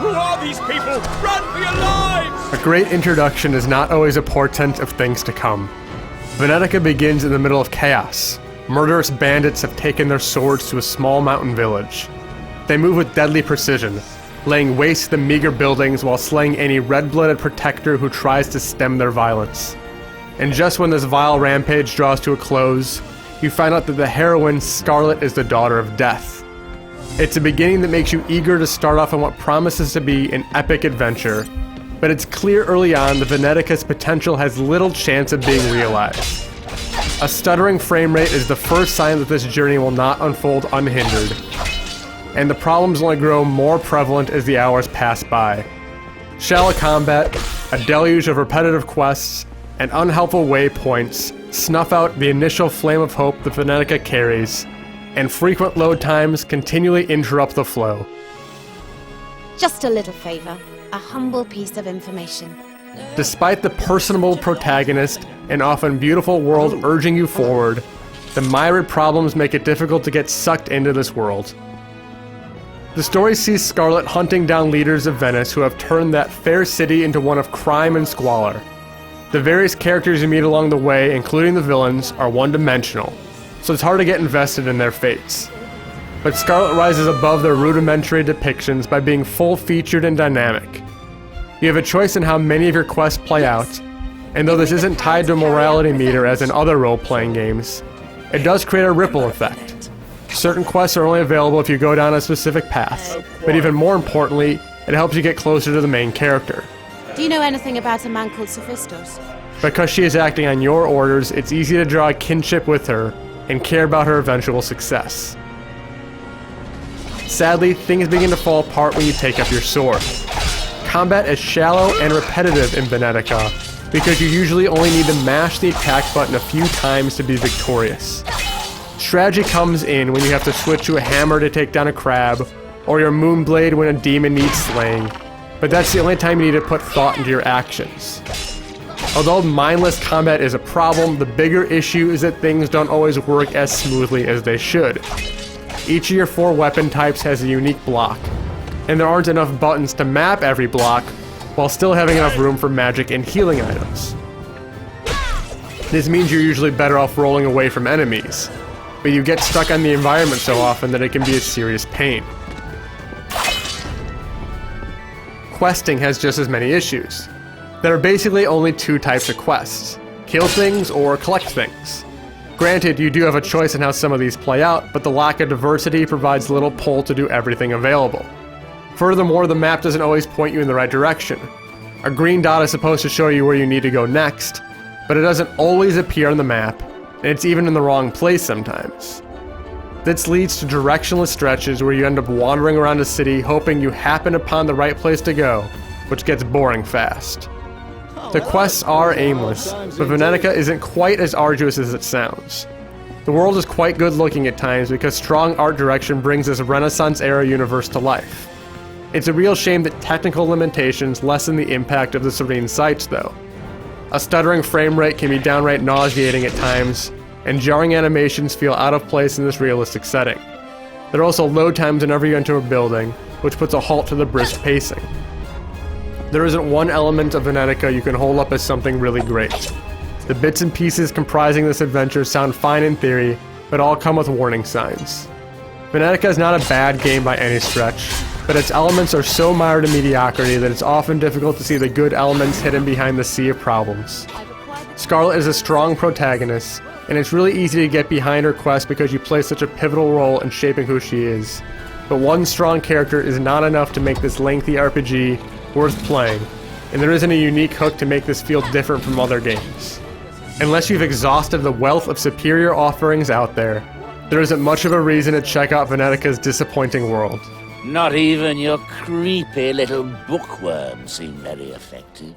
Who are these people? Run for your lives! A great introduction is not always a portent of things to come. Venetica begins in the middle of chaos. Murderous bandits have taken their swords to a small mountain village. They move with deadly precision, laying waste to the meager buildings while slaying any red-blooded protector who tries to stem their violence. And just when this vile rampage draws to a close, you find out that the heroine, Scarlet, is the daughter of Death. It's a beginning that makes you eager to start off on what promises to be an epic adventure, but it's clear early on that Venetica's potential has little chance of being realized. A stuttering frame rate is the first sign that this journey will not unfold unhindered, and the problems only grow more prevalent as the hours pass by. Shallow combat, a deluge of repetitive quests, and unhelpful waypoints snuff out the initial flame of hope that Venetica carries, and frequent load times continually interrupt the flow. Just a little favor, a humble piece of information. Despite the personable protagonist and often beautiful world urging you forward, the myriad problems make it difficult to get sucked into this world. The story sees Scarlet hunting down leaders of Venice who have turned that fair city into one of crime and squalor. The various characters you meet along the way, including the villains, are one-dimensional, so it's hard to get invested in their fates. But Scarlet rises above their rudimentary depictions by being full-featured and dynamic. You have a choice in how many of your quests play out, and though this isn't tied to a morality meter as in other role-playing games, it does create a ripple effect. Certain quests are only available if you go down a specific path, but even more importantly, it helps you get closer to the main character. Do you know anything about a man called Sophistos? Because she is acting on your orders, it's easy to draw a kinship with her and care about her eventual success. Sadly, things begin to fall apart when you take up your sword. Combat is shallow and repetitive in Venetica, because you usually only need to mash the attack button a few times to be victorious. Strategy comes in when you have to switch to a hammer to take down a crab, or your moonblade when a demon needs slaying, but that's the only time you need to put thought into your actions. Although mindless combat is a problem, the bigger issue is that things don't always work as smoothly as they should. Each of your 4 weapon types has a unique block, and there aren't enough buttons to map every block, while still having enough room for magic and healing items. This means you're usually better off rolling away from enemies, but you get stuck on the environment so often that it can be a serious pain. Questing has just as many issues. There are basically only 2 types of quests: kill things or collect things. Granted, you do have a choice in how some of these play out, but the lack of diversity provides little pull to do everything available. Furthermore, the map doesn't always point you in the right direction. A green dot is supposed to show you where you need to go next, but it doesn't always appear on the map, and it's even in the wrong place sometimes. This leads to directionless stretches where you end up wandering around a city hoping you happen upon the right place to go, which gets boring fast. The quests are aimless, but Venetica isn't quite as arduous as it sounds. The world is quite good looking at times because strong art direction brings this Renaissance-era universe to life. It's a real shame that technical limitations lessen the impact of the serene sights, though. A stuttering frame rate can be downright nauseating at times, and jarring animations feel out of place in this realistic setting. There are also load times whenever you enter a building, which puts a halt to the brisk pacing. There isn't one element of Venetica you can hold up as something really great. The bits and pieces comprising this adventure sound fine in theory, but all come with warning signs. Venetica is not a bad game by any stretch, but its elements are so mired in mediocrity that it's often difficult to see the good elements hidden behind the sea of problems. Scarlet is a strong protagonist, and it's really easy to get behind her quest because you play such a pivotal role in shaping who she is. But one strong character is not enough to make this lengthy RPG worth playing, and there isn't a unique hook to make this feel different from other games. Unless you've exhausted the wealth of superior offerings out there isn't much of a reason to check out Venetica's disappointing world. Not even your creepy little bookworm seemed very effective.